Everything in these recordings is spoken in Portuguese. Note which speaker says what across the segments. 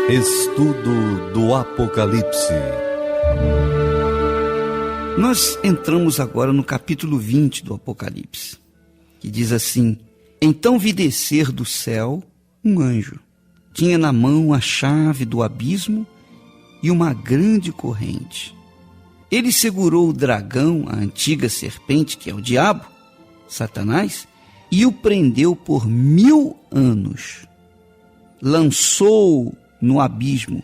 Speaker 1: Estudo do Apocalipse.
Speaker 2: Nós entramos agora no capítulo 20 do Apocalipse, que diz assim: Então vi descer do céu um anjo. Tinha na mão a chave do abismo e uma grande corrente. Ele segurou o dragão, a antiga serpente, que é o diabo, Satanás, e o prendeu por 1000 anos. Lançou-o no abismo,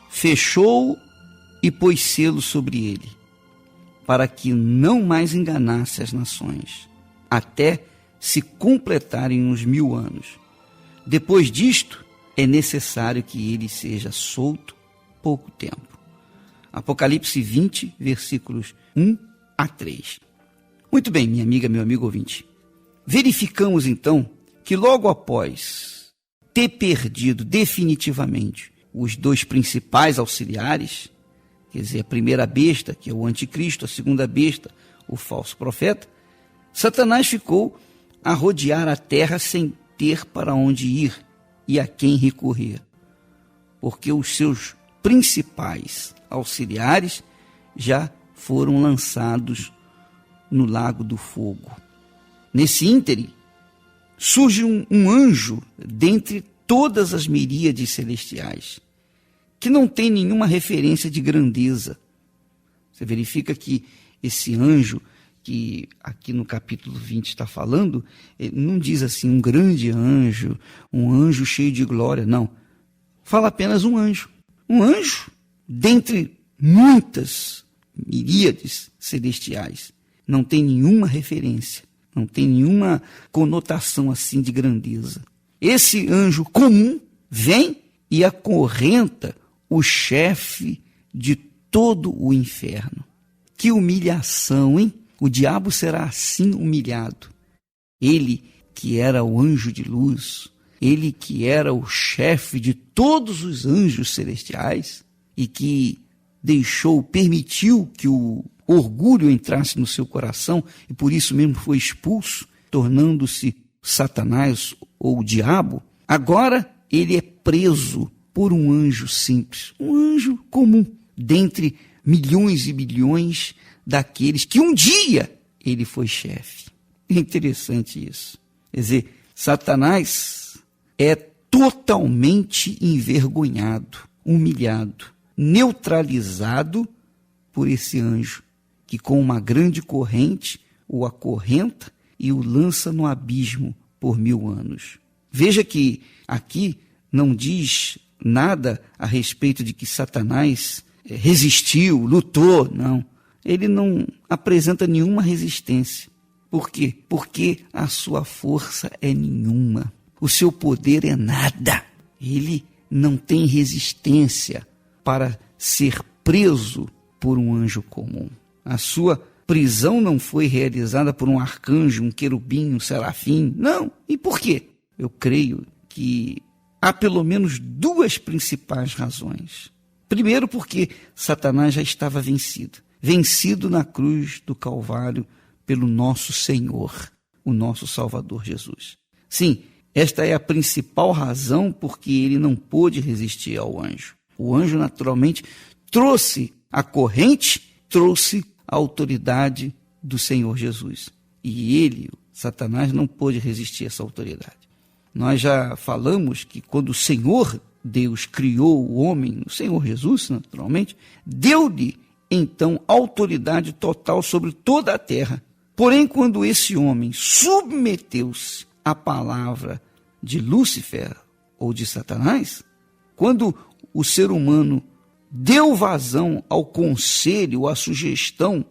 Speaker 2: fechou-o e pôs selo sobre ele, para que não mais enganasse as nações, até se completarem os 1000 anos. Depois disto, é necessário que ele seja solto pouco tempo. Apocalipse 20, versículos 1 a 3. Muito bem, minha amiga, meu amigo ouvinte. Verificamos então que logo após ter perdido definitivamente os dois principais auxiliares, quer dizer, a primeira besta, que é o anticristo, a segunda besta, o falso profeta, Satanás ficou a rodear a terra sem ter para onde ir e a quem recorrer, porque os seus principais auxiliares já foram lançados no lago do fogo. Nesse ínterim, surge um anjo dentre todas as miríades celestiais, que não tem nenhuma referência de grandeza. Você verifica que esse anjo, que aqui no capítulo 20 está falando, ele não diz assim um grande anjo, um anjo cheio de glória, não. Fala apenas um anjo. Um anjo dentre muitas miríades celestiais. Não tem nenhuma referência. Não tem nenhuma conotação assim de grandeza. Esse anjo comum vem e acorrenta o chefe de todo o inferno. Que humilhação, hein? O diabo será assim humilhado. Ele que era o anjo de luz, ele que era o chefe de todos os anjos celestiais e que permitiu que o orgulho entrasse no seu coração e por isso mesmo foi expulso, tornando-se Satanás ou o diabo. Agora ele é preso por um anjo simples, um anjo comum, dentre milhões e milhões daqueles que um dia ele foi chefe. É interessante isso. Quer dizer, Satanás é totalmente envergonhado, humilhado, neutralizado por esse anjo, que com uma grande corrente o acorrenta e o lança no abismo por 1000 anos. Veja que aqui não diz nada a respeito de que Satanás resistiu, lutou, não. Ele não apresenta nenhuma resistência. Por quê? Porque a sua força é nenhuma. O seu poder é nada. Ele não tem resistência para ser preso por um anjo comum. A sua prisão não foi realizada por um arcanjo, um querubim, um serafim. Não. E por quê? Eu creio que há pelo menos 2 principais razões. Primeiro, porque Satanás já estava vencido. Vencido na cruz do Calvário pelo nosso Senhor, o nosso Salvador Jesus. Sim, esta é a principal razão porque ele não pôde resistir ao anjo. O anjo, naturalmente, trouxe a corrente, trouxe a autoridade do Senhor Jesus. E ele, Satanás, não pôde resistir a essa autoridade. Nós já falamos que quando o Senhor Deus criou o homem, o Senhor Jesus, naturalmente, deu-lhe, então, autoridade total sobre toda a terra. Porém, quando esse homem submeteu-se à palavra de Lúcifer ou de Satanás, quando o ser humano deu vazão ao conselho, à sugestão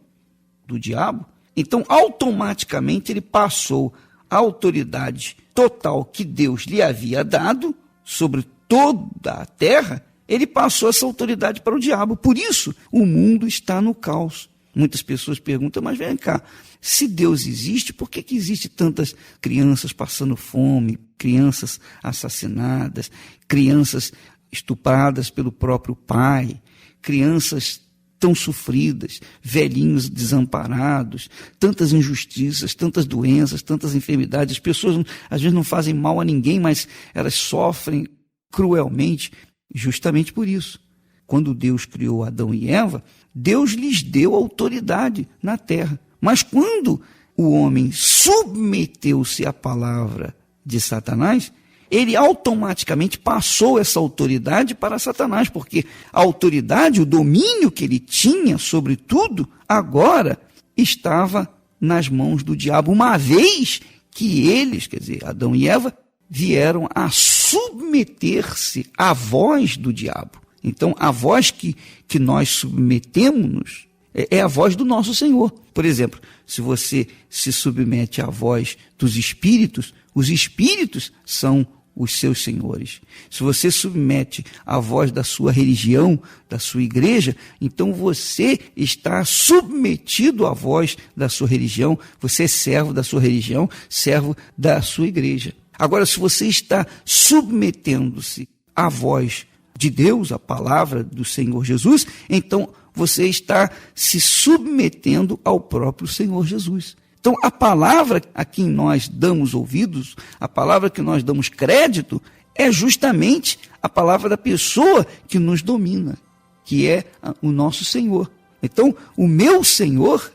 Speaker 2: do diabo, então automaticamente ele passou a autoridade total que Deus lhe havia dado sobre toda a terra, ele passou essa autoridade para o diabo. Por isso, o mundo está no caos. Muitas pessoas perguntam, mas vem cá, se Deus existe, por que existe tantas crianças passando fome, crianças assassinadas, crianças estupradas pelo próprio pai, crianças tão sofridas, velhinhos desamparados, tantas injustiças, tantas doenças, tantas enfermidades? As pessoas às vezes não fazem mal a ninguém, mas elas sofrem cruelmente Justamente por isso, quando Deus criou Adão e Eva, Deus lhes deu autoridade na terra. Mas quando o homem submeteu-se à palavra de Satanás, ele automaticamente passou essa autoridade para Satanás, porque a autoridade, o domínio que ele tinha sobre tudo, agora estava nas mãos do diabo, uma vez que eles, quer dizer, Adão e Eva, vieram a submeter-se à voz do diabo. Então, a voz que nós submetemos-nos é a voz do nosso Senhor. Por exemplo, se você se submete à voz dos espíritos, os espíritos são os seus senhores. Se você submete à voz da sua religião, da sua igreja, então você está submetido à voz da sua religião, você é servo da sua religião, servo da sua igreja. Agora, se você está submetendo-se à voz de Deus, à palavra do Senhor Jesus, então você está se submetendo ao próprio Senhor Jesus. Então, a palavra a quem nós damos ouvidos, a palavra que nós damos crédito, é justamente a palavra da pessoa que nos domina, que é o nosso Senhor. Então, o meu Senhor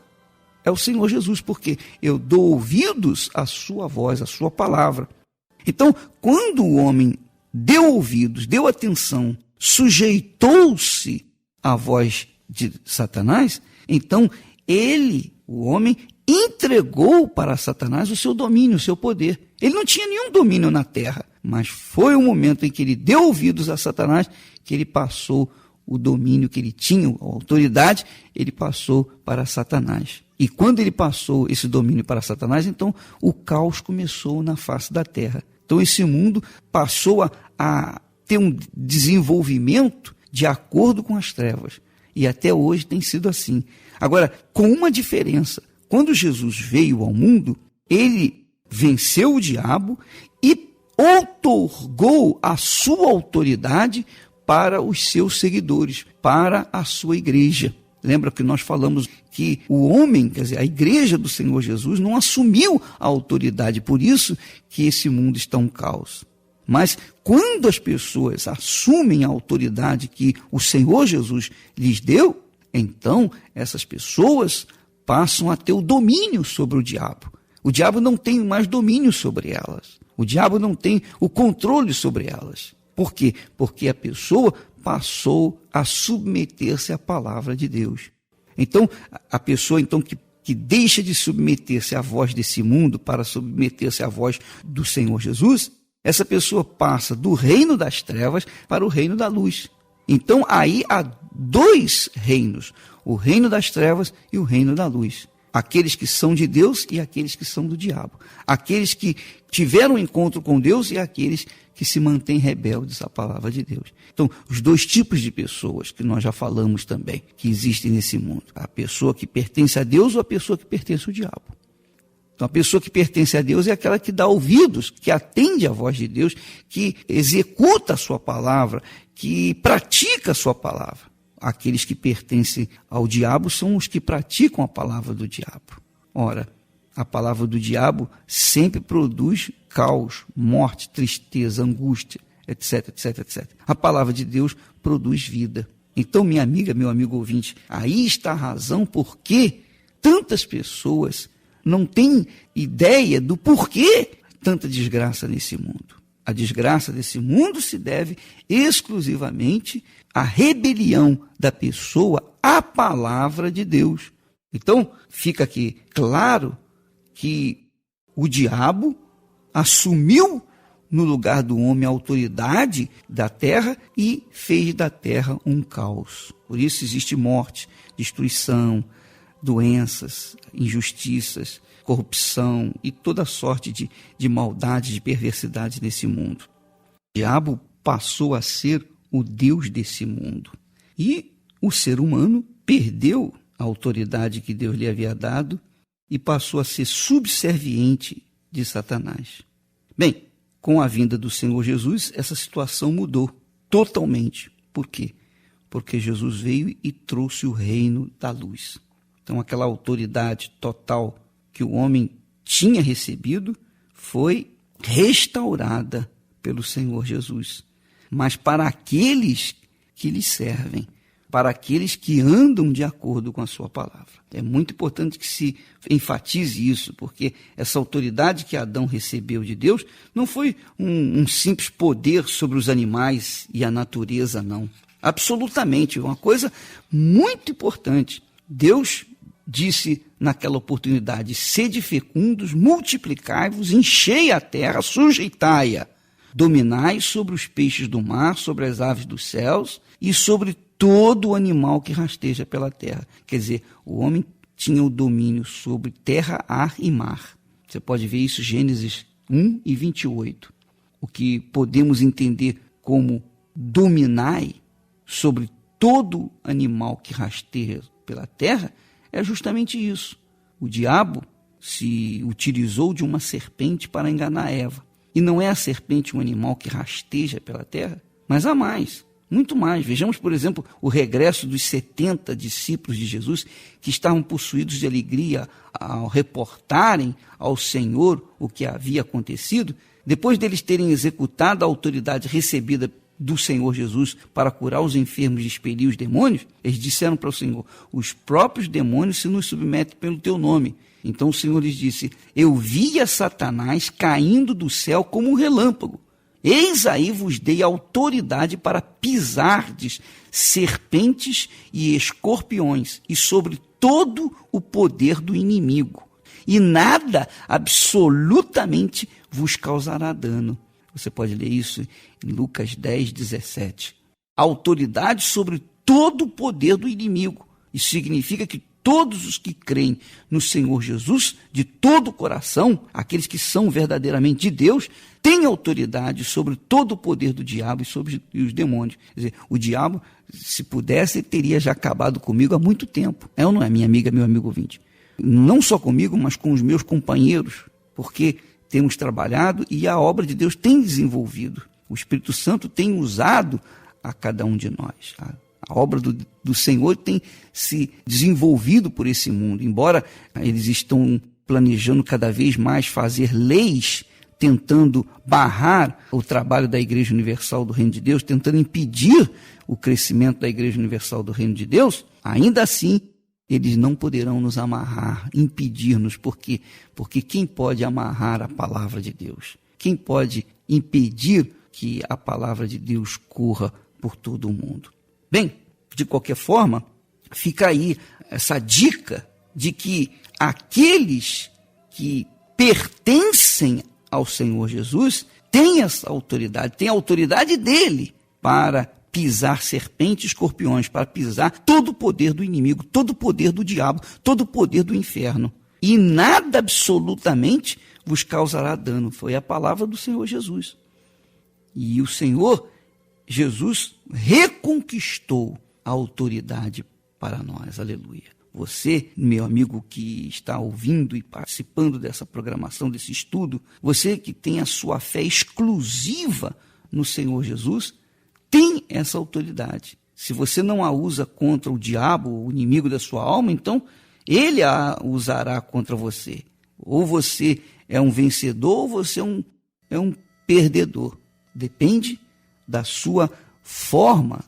Speaker 2: é o Senhor Jesus, porque eu dou ouvidos à sua voz, à sua palavra. Então, quando o homem deu ouvidos, deu atenção, sujeitou-se à voz de Satanás, então ele, o homem, entregou para Satanás o seu domínio, o seu poder. Ele não tinha nenhum domínio na terra, mas foi o momento em que ele deu ouvidos a Satanás que ele passou o domínio que ele tinha, a autoridade, ele passou para Satanás. E quando ele passou esse domínio para Satanás, então o caos começou na face da terra. Então esse mundo passou a ter um desenvolvimento de acordo com as trevas. E até hoje tem sido assim. Agora, com uma diferença. Quando Jesus veio ao mundo, ele venceu o diabo e outorgou a sua autoridade para os seus seguidores, para a sua igreja. Lembra que nós falamos que o homem, quer dizer, a igreja do Senhor Jesus, não assumiu a autoridade, por isso que esse mundo está um caos. Mas quando as pessoas assumem a autoridade que o Senhor Jesus lhes deu, então essas pessoas passam a ter o domínio sobre o diabo. O diabo não tem mais domínio sobre elas. O diabo não tem o controle sobre elas. Por quê? Porque a pessoa passou a submeter-se à palavra de Deus. Então, a pessoa então que deixa de submeter-se à voz desse mundo para submeter-se à voz do Senhor Jesus, essa pessoa passa do reino das trevas para o reino da luz. Então, aí há dois reinos, o reino das trevas e o reino da luz. Aqueles que são de Deus e aqueles que são do diabo. Aqueles que tiveram um encontro com Deus e aqueles que se mantêm rebeldes à palavra de Deus. Então, os dois tipos de pessoas que nós já falamos também, que existem nesse mundo. A pessoa que pertence a Deus ou a pessoa que pertence ao diabo. Então, a pessoa que pertence a Deus é aquela que dá ouvidos, que atende à voz de Deus, que executa a sua palavra, que pratica a sua palavra. Aqueles que pertencem ao diabo são os que praticam a palavra do diabo. Ora, a palavra do diabo sempre produz caos, morte, tristeza, angústia, etc, etc, etc. A palavra de Deus produz vida. Então, minha amiga, meu amigo ouvinte, aí está a razão por que tantas pessoas não têm ideia do porquê tanta desgraça nesse mundo. A desgraça desse mundo se deve exclusivamente à rebelião da pessoa à palavra de Deus. Então, fica aqui claro que o diabo assumiu no lugar do homem a autoridade da terra e fez da terra um caos. Por isso existe morte, destruição, doenças, injustiças, corrupção e toda sorte de maldade, de perversidade nesse mundo. O diabo passou a ser o Deus desse mundo. E o ser humano perdeu a autoridade que Deus lhe havia dado e passou a ser subserviente de Satanás. Bem, com a vinda do Senhor Jesus, essa situação mudou totalmente. Por quê? Porque Jesus veio e trouxe o reino da luz. Então, aquela autoridade total que o homem tinha recebido foi restaurada pelo Senhor Jesus. mas para aqueles que lhe servem, para aqueles que andam de acordo com a sua palavra. É muito importante que se enfatize isso, porque essa autoridade que Adão recebeu de Deus não foi um simples poder sobre os animais e a natureza, não. Absolutamente, uma coisa muito importante. Deus disse naquela oportunidade: sede fecundos, multiplicai-vos, enchei a terra, sujeitai-a, dominai sobre os peixes do mar, sobre as aves dos céus e sobre todo o animal que rasteja pela terra. Quer dizer, o homem tinha o domínio sobre terra, ar e mar. Você pode ver isso em Gênesis 1 e 28. O que podemos entender como dominai sobre todo animal que rasteja pela terra é justamente isso. O diabo se utilizou de uma serpente para enganar Eva. E não é a serpente um animal que rasteja pela terra, mas há mais. Muito mais. Vejamos, por exemplo, o regresso dos 70 discípulos de Jesus que estavam possuídos de alegria ao reportarem ao Senhor o que havia acontecido, depois deles terem executado a autoridade recebida do Senhor Jesus para curar os enfermos e expelir os demônios. Eles disseram para o Senhor: os próprios demônios se nos submetem pelo teu nome. Então o Senhor lhes disse: eu via Satanás caindo do céu como um relâmpago. Eis aí vos dei autoridade para pisardes serpentes e escorpiões e sobre todo o poder do inimigo. E nada absolutamente vos causará dano. Você pode ler isso em Lucas 10, 17. Autoridade sobre todo o poder do inimigo. Isso significa que todos os que creem no Senhor Jesus, de todo o coração, aqueles que são verdadeiramente de Deus, têm autoridade sobre todo o poder do diabo e sobre os demônios. Quer dizer, o diabo, se pudesse, teria já acabado comigo há muito tempo. É ou não é, minha amiga, meu amigo ouvinte? Não só comigo, mas com os meus companheiros, porque temos trabalhado e a obra de Deus tem desenvolvido. O Espírito Santo tem usado a cada um de nós. A obra do Senhor tem se desenvolvido por esse mundo, embora eles estão planejando cada vez mais fazer leis, tentando barrar o trabalho da Igreja Universal do Reino de Deus, tentando impedir o crescimento da Igreja Universal do Reino de Deus, ainda assim eles não poderão nos amarrar, impedir-nos. Por quê? Porque quem pode amarrar a palavra de Deus? Quem pode impedir que a palavra de Deus corra por todo o mundo? Bem, de qualquer forma, fica aí essa dica de que aqueles que pertencem ao Senhor Jesus têm essa autoridade, têm a autoridade dele para pisar serpentes e escorpiões, para pisar todo o poder do inimigo, todo o poder do diabo, todo o poder do inferno. E nada absolutamente vos causará dano. Foi a palavra do Senhor Jesus. E o Senhor Jesus reconquistou a autoridade para nós. Aleluia. Você, meu amigo que está ouvindo e participando dessa programação, desse estudo, você que tem a sua fé exclusiva no Senhor Jesus, tem essa autoridade. Se você não a usa contra o diabo, o inimigo da sua alma, então ele a usará contra você. Ou você é um vencedor, ou você é um perdedor. Depende da sua forma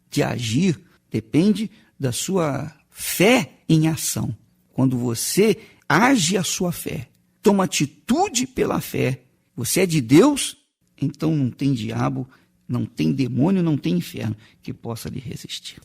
Speaker 2: de agir, depende da sua fé em ação. Quando você age a sua fé, toma atitude pela fé, você é de Deus, então não tem diabo, não tem demônio, não tem inferno que possa lhe resistir.